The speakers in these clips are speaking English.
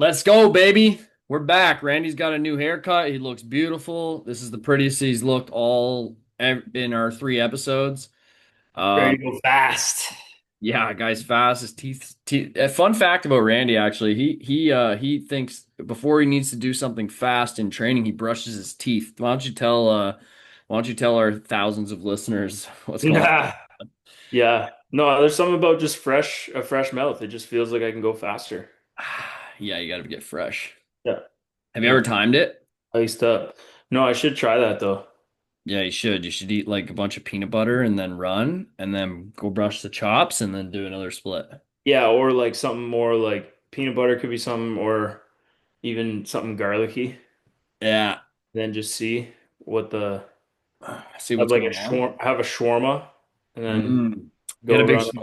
Let's go, baby. We're back. Randy's got a new haircut. He looks beautiful. This is the prettiest he's looked in our three episodes. Ready Um, to go fast. yeah, guy's fast. His teeth. A fun fact about Randy, actually, he thinks before he needs to do something fast in training, he brushes his teeth. Why don't you tell our thousands of listeners what's going Nah. Yeah. No, there's something about just a fresh mouth. It just feels like I can go faster. on? Yeah, you got to get fresh. Yeah. Have you ever Yeah. timed it? Iced up. No, I should try that though. Yeah, you should. You should eat like a bunch of peanut butter and then run and then go brush the chops and then do another split. Yeah, or like something more like peanut butter could be something, or even something garlicky. Yeah. Then just see what the See have what's like a going on. have a shawarma and then Mm. go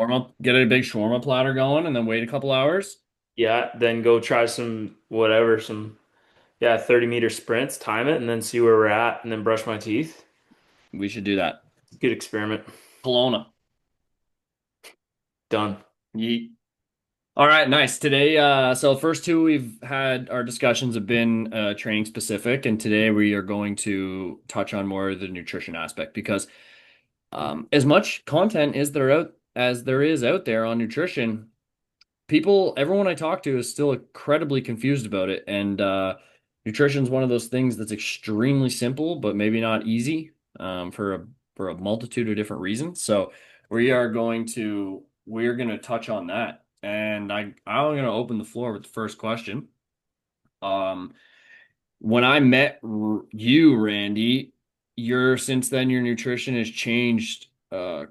run. Get a big shawarma platter going and then wait a couple hours. Yeah, then go try some whatever, 30-meter sprints, time it, and then see where we're at, and then brush my teeth. We should do that. Good experiment. Kelowna. Done. Yeet. All right, nice. Today, so the first two we've had our discussions have been training specific, and today we are going to touch on more of the nutrition aspect because as much content as there is out there on nutrition, everyone I talk to is still incredibly confused about it. And nutrition is one of those things that's extremely simple, but maybe not easy for a multitude of different reasons. So we're going to touch on that. And I'm going to open the floor with the first question. Um, when I met you, Randy, since then your nutrition has changed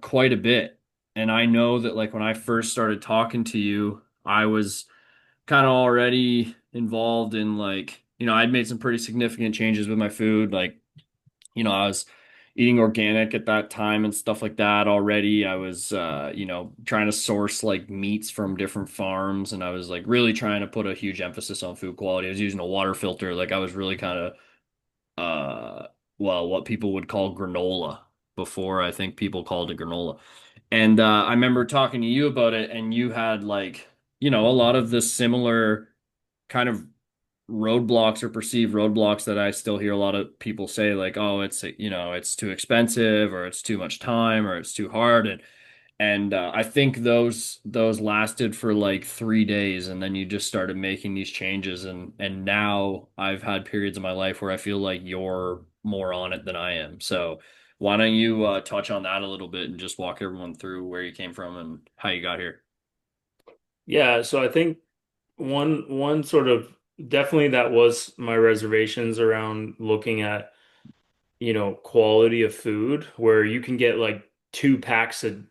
quite a bit. And I know that like when I first started talking to you, I was kind of already involved in I'd made some pretty significant changes with my food. I was eating organic at that time and stuff like that already. I was, trying to source like meats from different farms, and I was like really trying to put a huge emphasis on food quality. I was using a water filter. Like I was really kind of, what people would call granola before I think people called it granola. And I remember talking to you about it, and you had a lot of the similar kind of roadblocks or perceived roadblocks that I still hear a lot of people say, like, oh, it's too expensive, or it's too much time, or it's too hard. And I think those lasted for like 3 days, and then you just started making these changes, and now I've had periods of my life where I feel like you're more on it than I am. So why don't you touch on that a little bit and just walk everyone through where you came from and how you got here? Yeah, so I think one sort of definitely that was my reservations around looking at, quality of food where you can get like 2 packs of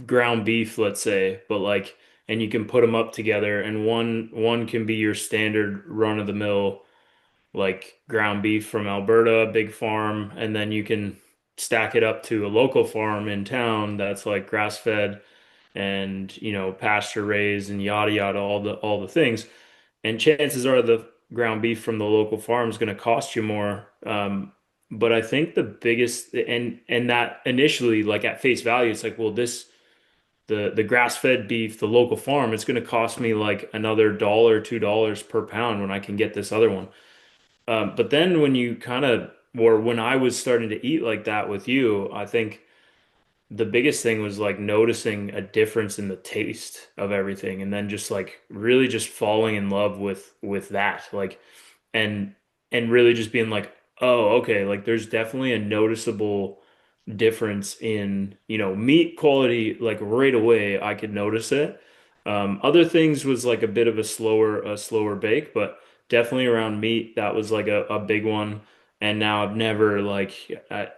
ground beef, let's say, but like and you can put them up together and one can be your standard run of the mill like ground beef from Alberta, big farm, and then you can stack it up to a local farm in town that's like grass fed and pasture raised and yada yada all the things, and chances are the ground beef from the local farm is going to cost you more. But I think the biggest and that initially, like at face value, it's like, well, the grass fed beef, the local farm, it's going to cost me like another dollar, $2 per pound when I can get this other one. But then when you kind of, or when I was starting to eat like that with you, I think the biggest thing was like noticing a difference in the taste of everything, and then just like really just falling in love with that, like, and and really just being like, oh, okay, like there's definitely a noticeable difference in, meat quality, like right away I could notice it. Other things was like a bit of a slower bake, but definitely around meat, that was like a big one. And now I've never like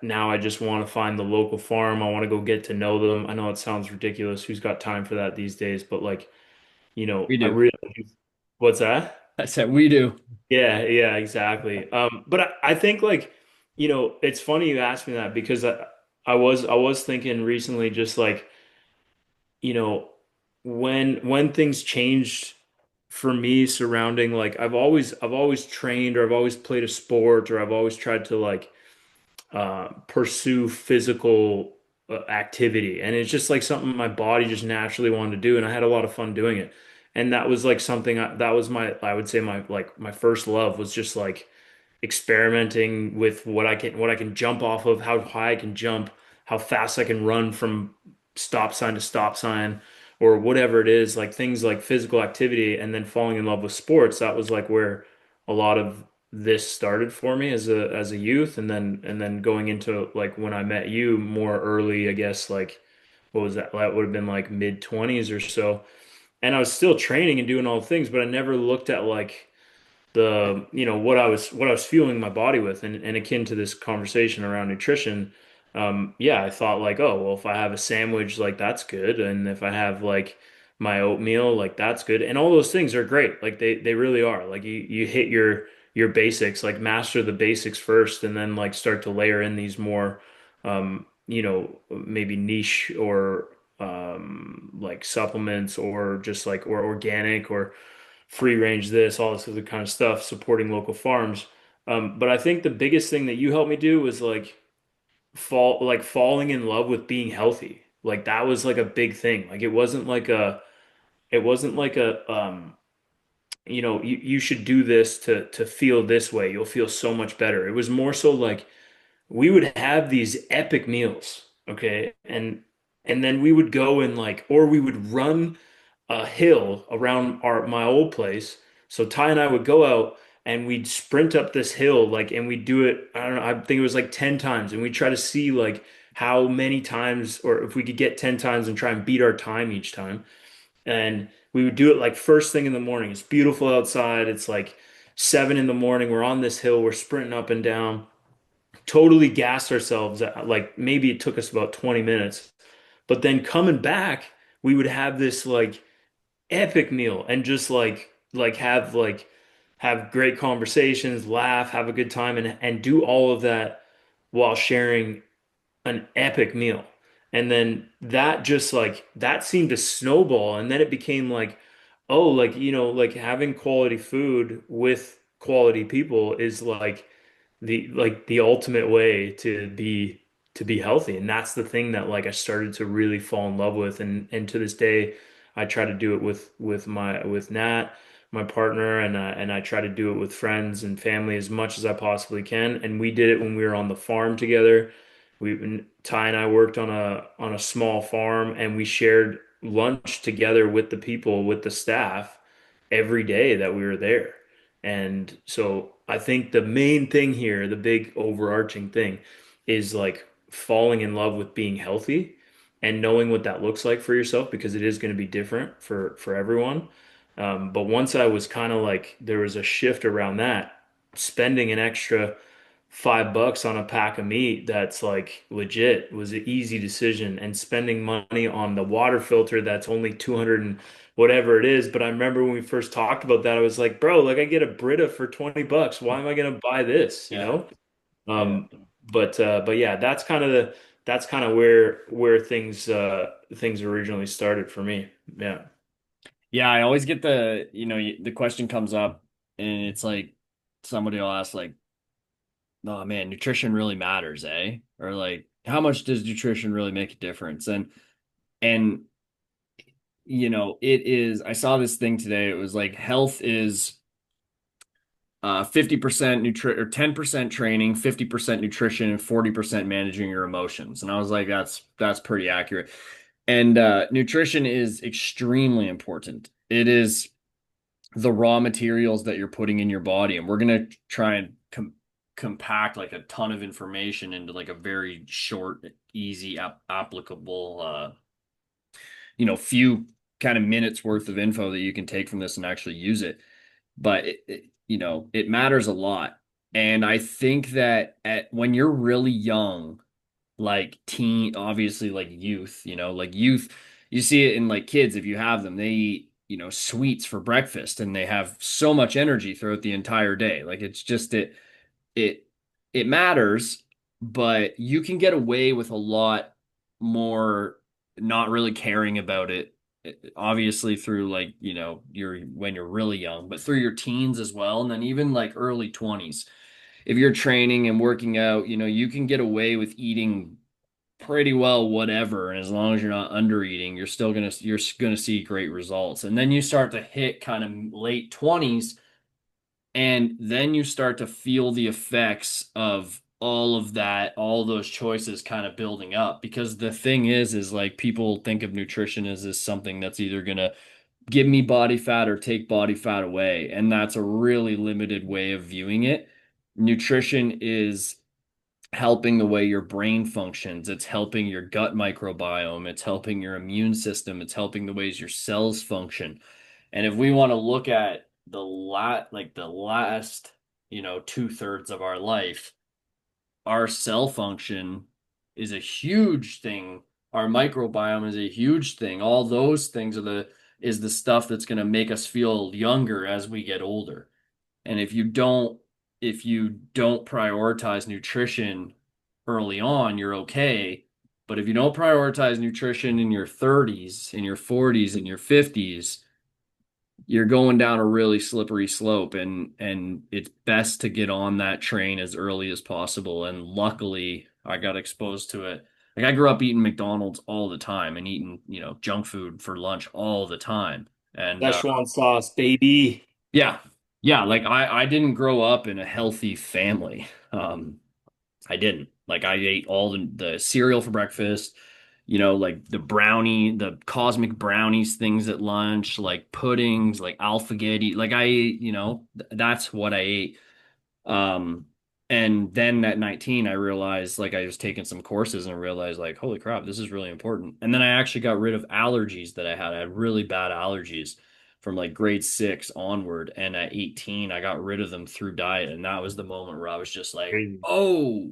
now I just want to find the local farm. I want to go get to know them. I know it sounds ridiculous. Who's got time for that these days? But like, We I do. really, what's that? I said we do. Yeah, yeah, exactly. But I think like, it's funny you asked me that because I was thinking recently, just like, you know, when things changed for me surrounding, like I've always trained, or I've always played a sport, or I've always tried to like pursue physical activity, and it's just like something my body just naturally wanted to do, and I had a lot of fun doing it. And that was like something that was my, I would say my like my first love was just like experimenting with what I can jump off of, how high I can jump, how fast I can run from stop sign to stop sign or whatever it is, like things like physical activity, and then falling in love with sports. That was like where a lot of this started for me as a youth, and then going into like when I met you more early, I guess like what was that? That would have been like mid 20s or so. And I was still training and doing all the things, but I never looked at like the what I was fueling my body with, and akin to this conversation around nutrition. Yeah, I thought like, oh well, if I have a sandwich, like that's good, and if I have like my oatmeal, like that's good, and all those things are great, like they really are. Like you hit your basics, like master the basics first, and then like start to layer in these more maybe niche or like supplements, or just like or organic or free range this, all this other kind of stuff, supporting local farms. But I think the biggest thing that you helped me do was like falling in love with being healthy. Like that was like a big thing. Like it wasn't like a you should do this to feel this way. You'll feel so much better. It was more so like we would have these epic meals, okay? And then we would go and like, or we would run a hill around my old place. So Ty and I would go out and we'd sprint up this hill, like, and we'd do it, I don't know, I think it was like 10 times. And we'd try to see like how many times, or if we could get 10 times and try and beat our time each time. And we would do it like first thing in the morning. It's beautiful outside. It's like 7 in the morning. We're on this hill. We're sprinting up and down, totally gassed ourselves. Like maybe it took us about 20 minutes. But then coming back, we would have this like epic meal and just have great conversations, laugh, have a good time, and do all of that while sharing an epic meal. And then that just like that seemed to snowball, and then it became like, oh, like like having quality food with quality people is like the ultimate way to be healthy. And that's the thing that like I started to really fall in love with. And to this day I try to do it with Nat, my partner, and I try to do it with friends and family as much as I possibly can. And we did it when we were on the farm together. Ty and I worked on a small farm, and we shared lunch together with the people, with the staff every day that we were there. And so I think the main thing here, the big overarching thing, is like falling in love with being healthy and knowing what that looks like for yourself, because it is going to be different for everyone. But once I was kind of like there was a shift around that, spending an extra $5 on a pack of meat that's like legit was an easy decision, and spending money on the water filter that's only 200 and whatever it is. But I remember when we first talked about that, I was like, bro, like I get a Brita for $20. Why am I gonna buy this? You Yeah. know? Yeah. Um, but yeah, that's kind of where things originally started for me. Yeah. Yeah, I always get the question comes up and it's like somebody will ask like, "Oh man, nutrition really matters, eh?" Or like, "How much does nutrition really make a difference?" And it is I saw this thing today. It was like health is 50% or 10% training, 50% nutrition, and 40% managing your emotions. And I was like, that's pretty accurate. And nutrition is extremely important. It is the raw materials that you're putting in your body, and we're gonna try and compact like a ton of information into like a very short, easy, applicable, few kind of minutes worth of info that you can take from this and actually use it. But it matters a lot. And I think that when you're really young, like teen, obviously like youth, like youth, you see it in like kids. If you have them, they eat, sweets for breakfast and they have so much energy throughout the entire day. Like it's just it it matters, but you can get away with a lot more not really caring about it. Obviously through like, you're when you're really young, but through your teens as well, and then even like early 20s. If you're training and working out, you can get away with eating pretty well whatever, and as long as you're not under eating, you're gonna see great results. And then you start to hit kind of late 20s, and then you start to feel the effects of all of that, all those choices kind of building up. Because the thing is like people think of nutrition as this something that's either gonna give me body fat or take body fat away. And that's a really limited way of viewing it. Nutrition is helping the way your brain functions. It's helping your gut microbiome. It's helping your immune system. It's helping the ways your cells function. And if we want to look at the last, 2/3 of our life, our cell function is a huge thing. Our microbiome is a huge thing. All those things is the stuff that's going to make us feel younger as we get older. And if you don't prioritize nutrition early on, you're okay. But if you don't prioritize nutrition in your 30s, in your 40s, in your 50s, you're going down a really slippery slope, and it's best to get on that train as early as possible. And luckily, I got exposed to it. Like I grew up eating McDonald's all the time and eating, junk food for lunch all the time. And Szechuan sauce, baby. yeah. Yeah, like I didn't grow up in a healthy family. I didn't. Like I ate all the cereal for breakfast, like the cosmic brownies things at lunch, like puddings, like alphagetti. Like I ate, that's what I ate. Um, and then at 19, I realized like I was taking some courses and I realized like, holy crap, this is really important. And then I actually got rid of allergies that I had. I had really bad allergies from like grade 6 onward. And at 18, I got rid of them through diet. And that was the moment where I was just like, Crazy. oh,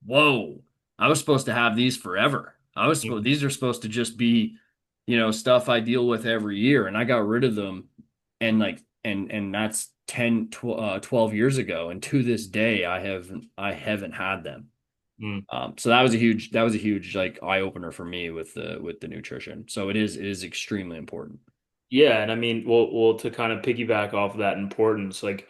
whoa, I was supposed to have these forever. Mhm. These are supposed to just be, stuff I deal with every year. And I got rid of them, and like and that's 12 years ago, and to this day I haven't had them. Mm. So that was a huge like eye opener for me with the nutrition. So it is extremely important. Yeah, and I mean, well, to kind of piggyback off of that importance, like,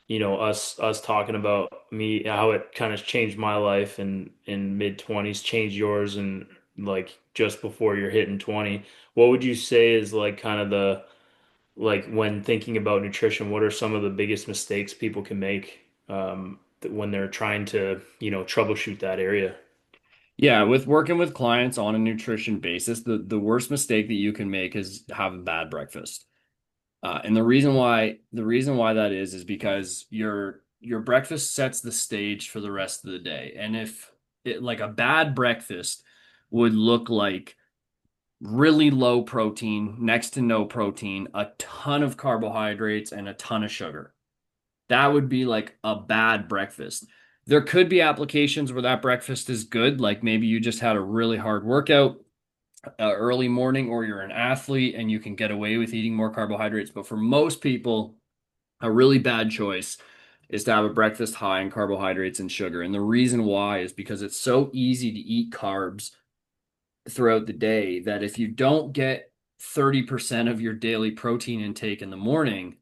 us talking about me, how it kind of changed my life in mid 20s, changed yours, and like just before you're hitting 20. What would you say is like kind of the like when thinking about nutrition, what are some of the biggest mistakes people can make when they're trying to, troubleshoot that area? Yeah, with working with clients on a nutrition basis, the worst mistake that you can make is have a bad breakfast. And the reason why that is because your breakfast sets the stage for the rest of the day. And if it like a bad breakfast would look like really low protein, next to no protein, a ton of carbohydrates, and a ton of sugar. That would be like a bad breakfast. There could be applications where that breakfast is good, like maybe you just had a really hard workout early morning, or you're an athlete and you can get away with eating more carbohydrates. But for most people, a really bad choice is to have a breakfast high in carbohydrates and sugar. And the reason why is because it's so easy to eat carbs throughout the day that if you don't get 30% of your daily protein intake in the morning,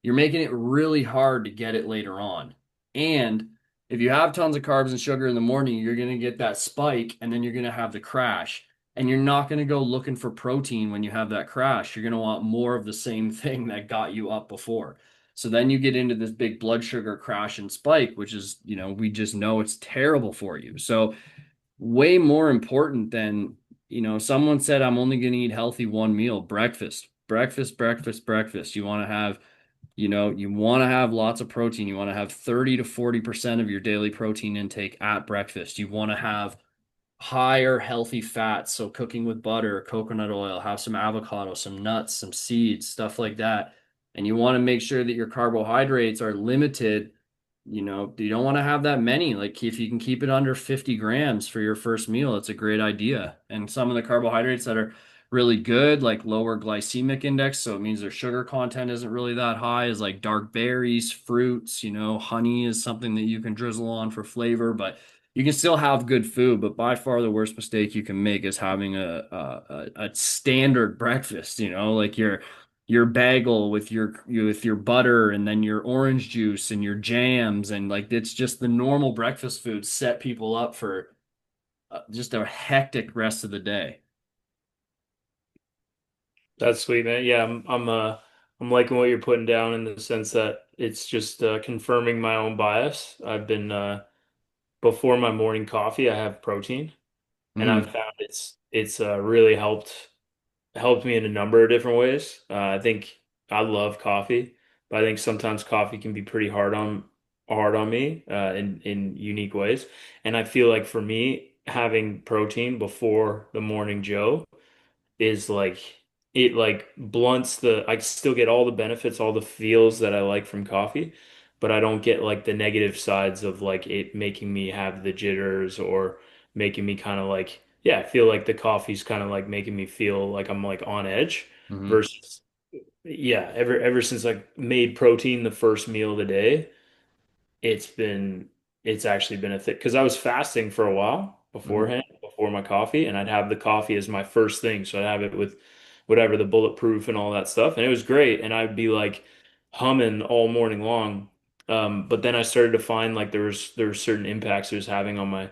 you're making it really hard to get it later on. And if you have tons of carbs and sugar in the morning, you're going to get that spike and then you're going to have the crash. And you're not going to go looking for protein when you have that crash. You're going to want more of the same thing that got you up before. So then you get into this big blood sugar crash and spike, which is, we just know it's terrible for you. So way more important than, someone said, I'm only going to eat healthy one meal, breakfast, breakfast, breakfast, breakfast. You want to have lots of protein. You want to have 30 to 40% of your daily protein intake at breakfast. You want to have higher healthy fats. So cooking with butter, coconut oil, have some avocado, some nuts, some seeds, stuff like that. And you want to make sure that your carbohydrates are limited. You don't want to have that many. Like if you can keep it under 50 grams for your first meal, it's a great idea. And some of the carbohydrates that are really good, like lower glycemic index, so it means their sugar content isn't really that high, is like dark berries, fruits, honey is something that you can drizzle on for flavor, but you can still have good food. But by far the worst mistake you can make is having a standard breakfast, like your bagel with your butter and then your orange juice and your jams, and like it's just the normal breakfast food set people up for just a hectic rest of the day. That's sweet, man. Yeah, I'm liking what you're putting down in the sense that it's just confirming my own bias. I've been before my morning coffee, I have protein, and I've Hmm. found it's really helped me in a number of different ways. I think I love coffee, but I think sometimes coffee can be pretty hard on me in unique ways. And I feel like for me, having protein before the morning Joe is like it like blunts the I still get all the benefits, all the feels that I like from coffee, but I don't get like the negative sides of like it making me have the jitters or making me kind of like yeah, I feel like the coffee's kind of like making me feel like I'm like on edge Hmm. versus yeah, ever since I made protein the first meal of the day, it's been it's actually been a thing because I was fasting for a while Hmm. beforehand before my coffee and I'd have the coffee as my first thing so I'd have it with whatever the bulletproof and all that stuff and it was great and I'd be like humming all morning long but then I started to find like there was certain impacts it was having on my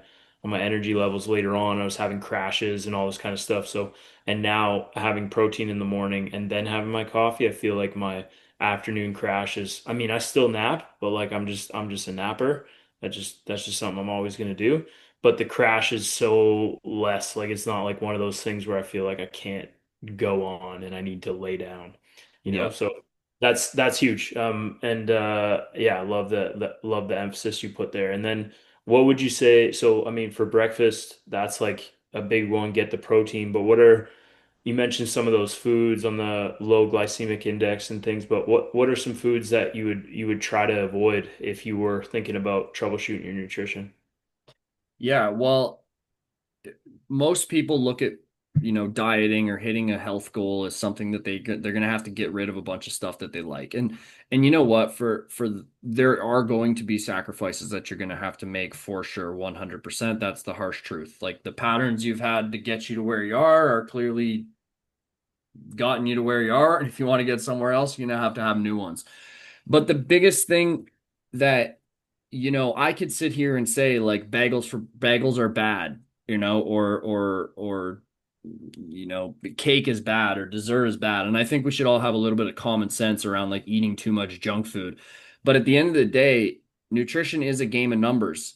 energy levels later on I was having crashes and all this kind of stuff so and now having protein in the morning and then having my coffee I feel like my afternoon crashes. I mean, I still nap, but like I'm just a napper. That's just something I'm always gonna do. But the crash is so less. Like it's not like one of those things where I feel like I can't go on and I need to lay down, you know? Yeah. So that's huge. And yeah, I love the emphasis you put there. And then what would you say? So I mean, for breakfast, that's like a big one, get the protein, but what are you mentioned some of those foods on the low glycemic index and things, but what are some foods that you would try to avoid if you were thinking about troubleshooting your nutrition? Yeah. Well, most people look at, dieting or hitting a health goal as something that they're going to have to get rid of a bunch of stuff that they like. And you know what? There are going to be sacrifices that you're going to have to make for sure, 100%. That's the harsh truth. Like the patterns you've had to get you to where you are clearly gotten you to where you are. And if you want to get somewhere else, you're going to have new ones. But the biggest thing that, I could sit here and say like bagels are bad, or cake is bad or dessert is bad. And I think we should all have a little bit of common sense around like eating too much junk food. But at the end of the day, nutrition is a game of numbers.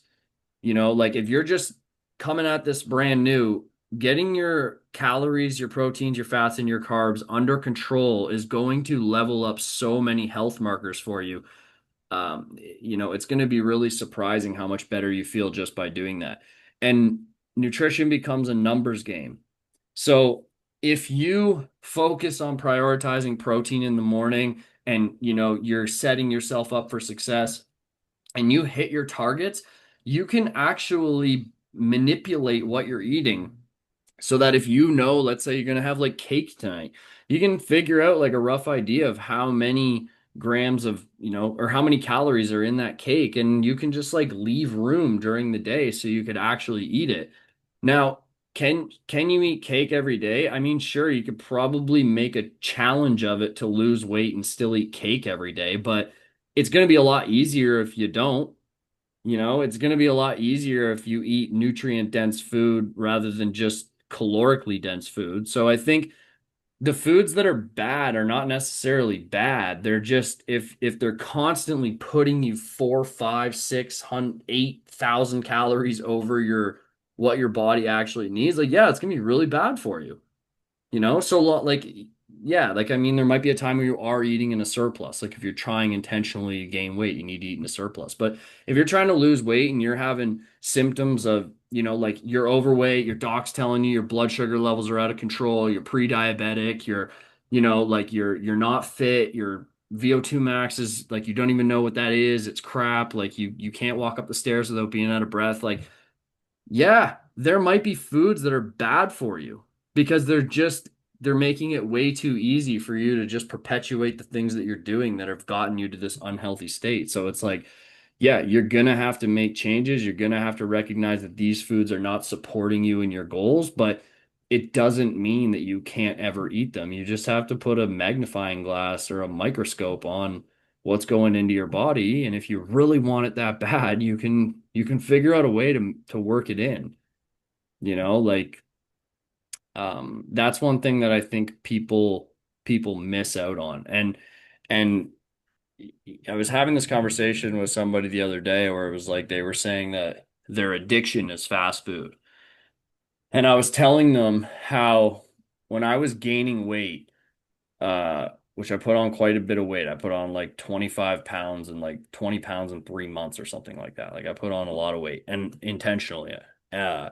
Like if you're just coming at this brand new, getting your calories, your proteins, your fats, and your carbs under control is going to level up so many health markers for you. It's going to be really surprising how much better you feel just by doing that. And nutrition becomes a numbers game. So if you focus on prioritizing protein in the morning and you're setting yourself up for success and you hit your targets, you can actually manipulate what you're eating so that if let's say you're going to have like cake tonight, you can figure out like a rough idea of how many grams of, or how many calories are in that cake. And you can just like leave room during the day so you could actually eat it. Now, can you eat cake every day? I mean, sure, you could probably make a challenge of it to lose weight and still eat cake every day, but it's going to be a lot easier if you don't. It's going to be a lot easier if you eat nutrient dense food rather than just calorically dense food. So I think the foods that are bad are not necessarily bad. They're just if they're constantly putting you 4, 5, 600, 8,000 calories over your what your body actually needs, like yeah, it's gonna be really bad for you. Like, yeah, like, I mean, there might be a time where you are eating in a surplus. Like, if you're trying intentionally to gain weight, you need to eat in a surplus. But if you're trying to lose weight and you're having symptoms of, like you're overweight, your doc's telling you your blood sugar levels are out of control, you're pre-diabetic, like you're not fit, your VO2 max is like you don't even know what that is, it's crap, like you can't walk up the stairs without being out of breath, like yeah, there might be foods that are bad for you because they're making it way too easy for you to just perpetuate the things that you're doing that have gotten you to this unhealthy state. So it's like, yeah, you're gonna have to make changes. You're gonna have to recognize that these foods are not supporting you in your goals, but it doesn't mean that you can't ever eat them. You just have to put a magnifying glass or a microscope on what's going into your body, and if you really want it that bad, you can figure out a way to work it in. Like that's one thing that I think people miss out on. And I was having this conversation with somebody the other day where it was like they were saying that their addiction is fast food. And I was telling them how when I was gaining weight, which I put on quite a bit of weight. I put on like 25 pounds and like 20 pounds in 3 months or something like that. Like I put on a lot of weight and intentionally. Uh,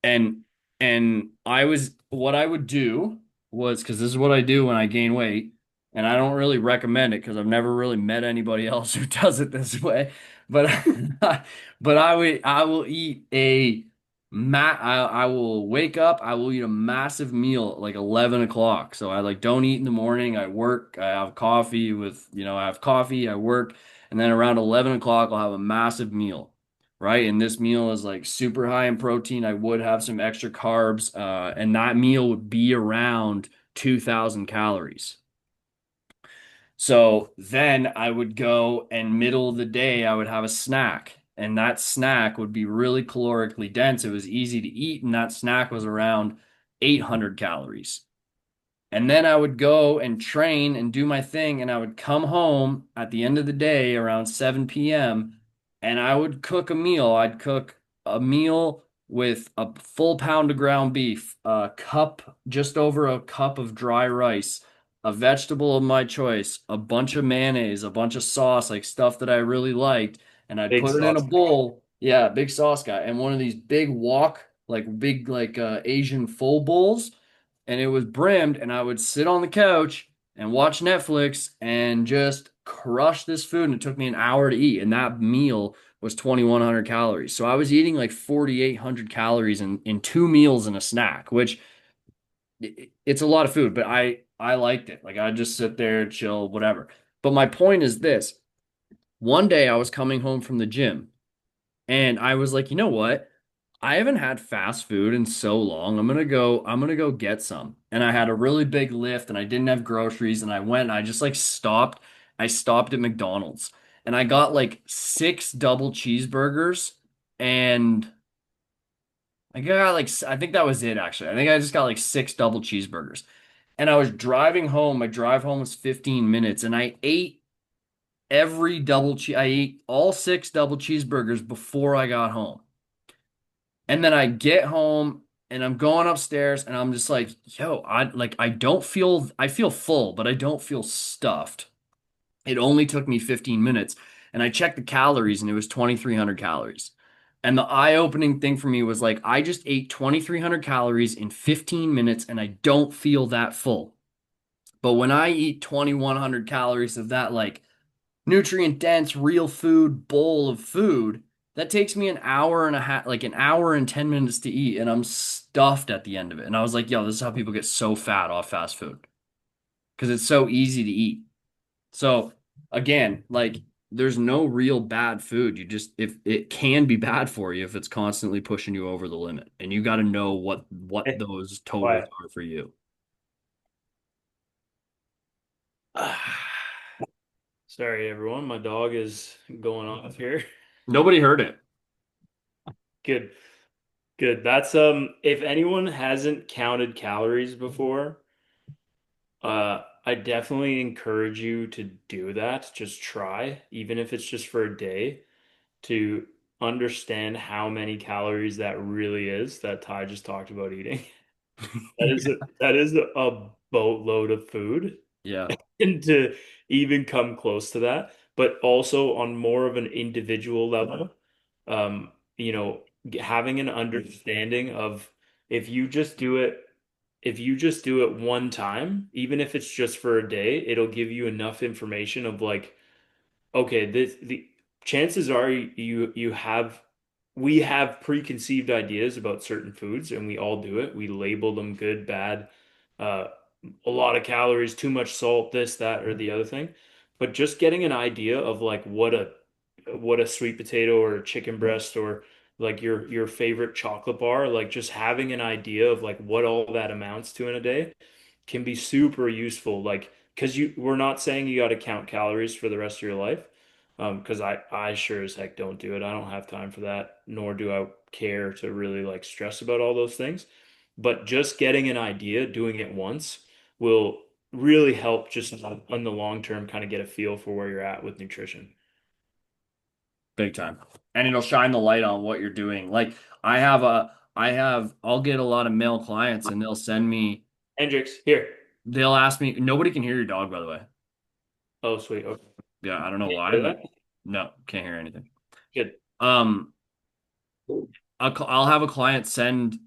and and I was what I would do was because this is what I do when I gain weight, and I don't really recommend it because I've never really met anybody else who does it this way. But but I will eat I will wake up, I will eat a massive meal at like 11 o'clock. So I like don't eat in the morning. I work, I have coffee I have coffee, I work, and then around 11 o'clock I'll have a massive meal, right? And this meal is like super high in protein. I would have some extra carbs, and that meal would be around 2,000 calories. So then I would go and middle of the day, I would have a snack. And that snack would be really calorically dense. It was easy to eat, and that snack was around 800 calories. And then I would go and train and do my thing, and I would come home at the end of the day around 7 p.m. and I would cook a meal. I'd cook a meal with a full pound of ground beef, a cup, just over a cup of dry rice, a vegetable of my choice, a bunch of mayonnaise, a bunch of sauce, like stuff that I really liked, and I'd Big put it in a sauce. bowl. Yeah, big sauce guy, and one of these big big Asian full bowls, and it was brimmed, and I would sit on the couch and watch Netflix and just crush this food. And it took me an hour to eat, and that meal was 2,100 calories. So I was eating like 4,800 calories in two meals and a snack, which it's a lot of food, but I liked it. Like I just sit there, chill, whatever. But my point is this: one day I was coming home from the gym, and I was like, you know what? I haven't had fast food in so long. I'm gonna go get some. And I had a really big lift and I didn't have groceries, and I went and I just like stopped. I stopped at McDonald's and I got like six double cheeseburgers, and I think that was it actually. I think I just got like six double cheeseburgers. And I was driving home. My drive home was 15 minutes, and I ate all six double cheeseburgers before I got home. And then I get home and I'm going upstairs and I'm just like, yo, I feel full, but I don't feel stuffed. It only took me 15 minutes, and I checked the calories and it was 2,300 calories. And the eye-opening thing for me was like, I just ate 2,300 calories in 15 minutes and I don't feel that full. But when I eat 2,100 calories of that, like nutrient dense, real food bowl of food, that takes me an hour and a half, like an hour and 10 minutes to eat, and I'm stuffed at the end of it. And I was like, yo, this is how people get so fat off fast food because it's so easy to eat. So again, like there's no real bad food. You just if it can be bad for you if it's constantly pushing you over the limit. And you got to know what Eh, those totals Why? are for you. Sorry, everyone. My dog is going off here. Nobody heard it. Good. Good. That's if anyone hasn't counted calories before, I definitely encourage you to do that. Just try, even if it's just for a day, to understand how many calories that really is that Ty just talked about eating. That is a boatload of food. Yeah. And to even come close to that, but also on more of an individual level, you know, having an understanding of if you just do it, if you just do it one time, even if it's just for a day, it'll give you enough information of like, okay, the chances are you have we have preconceived ideas about certain foods and we all do it. We label them good, bad, uh, a lot of calories, too much salt, this, that, or the other thing. But just getting an idea of like what a sweet potato or a chicken breast or like your favorite chocolate bar, like just having an idea of like what all that amounts to in a day can be super useful. Like, because we're not saying you got to count calories for the rest of your life. Because I sure as heck don't do it. I don't have time for that, nor do I care to really like stress about all those things. But just getting an idea, doing it once will really help just on the long term kind of get a feel for where you're at with nutrition. Big time. And it'll shine the light on what you're doing. Like I'll get a lot of male clients and they'll send me, Hendrix, here. they'll ask me, nobody can hear your dog, by the way. Oh, sweet. Okay. Yeah, I don't know Can you why, hear but that? no, can't hear anything. Good. Um, I'll have a client send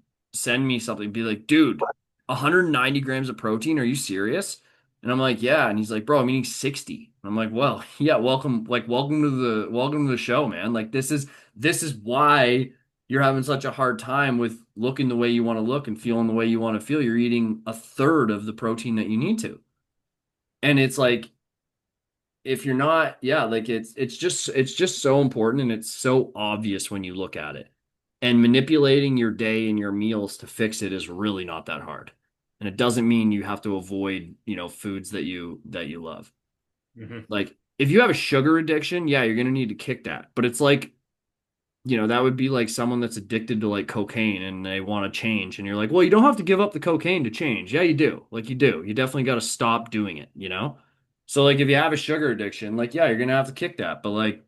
me something, be like, dude, 190 grams of protein, are you serious? And I'm like, yeah. And he's like, bro, I'm eating 60. And I'm like, well, yeah, welcome to the show, man. Like this is why you're having such a hard time with looking the way you want to look and feeling the way you want to feel. You're eating a third of the protein that you need to. And it's like if you're not, yeah, like it's just so important and it's so obvious when you look at it. And manipulating your day and your meals to fix it is really not that hard. And it doesn't mean you have to avoid, foods that you love. Hmm. Like if you have a sugar addiction, yeah, you're gonna need to kick that. But it's like, that would be like someone that's addicted to like cocaine and they want to change. And you're like, well, you don't have to give up the cocaine to change. Yeah, you do. Like you do. You definitely got to stop doing it? So like if you have a sugar addiction, like yeah, you're gonna have to kick that. But like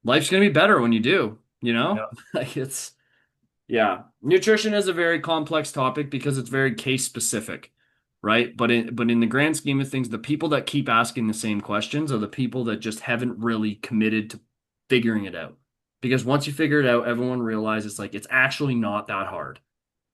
life's gonna be better when you do? Yeah. Like it's yeah. Nutrition is a very complex topic because it's very case specific, right? But in the grand scheme of things, the people that keep asking the same questions are the people that just haven't really committed to figuring it out. Because once you figure it out, everyone realizes like it's actually not that hard.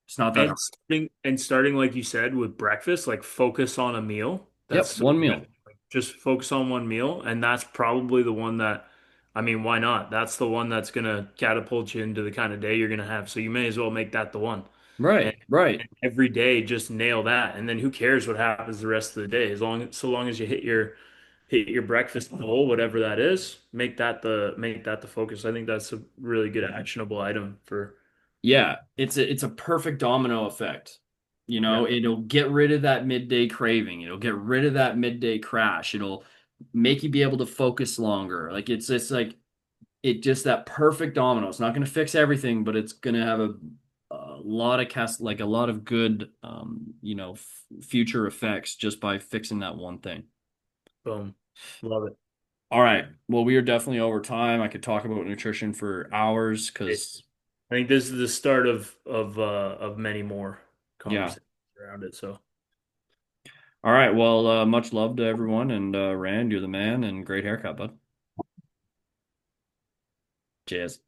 It's not that hard. And starting like you said with breakfast, like focus on a meal. That's Yep, so one good. meal. Like, just focus on one meal, and that's probably the one that, I mean, why not? That's the one that's gonna catapult you into the kind of day you're gonna have. So you may as well make that the one. And, Right, right. and every day just nail that. And then who cares what happens the rest of the day? So long as you hit your breakfast goal, whatever that is, make that the focus. I think that's a really good actionable item for Yeah, it's a perfect domino effect. yeah. It'll get rid of that midday craving. It'll get rid of that midday crash. It'll make you be able to focus longer. Like it's like it just that perfect domino. It's not going to fix everything, but it's going to have a lot of like a lot of good future effects just by fixing that one thing. Boom. Love All right. Well, we are definitely over time. I could talk about nutrition for hours it. because I think this is the start of many more yeah. conversations around it. So All right. Well, much love to everyone. And Rand, you're the man and great haircut, bud. Cheers.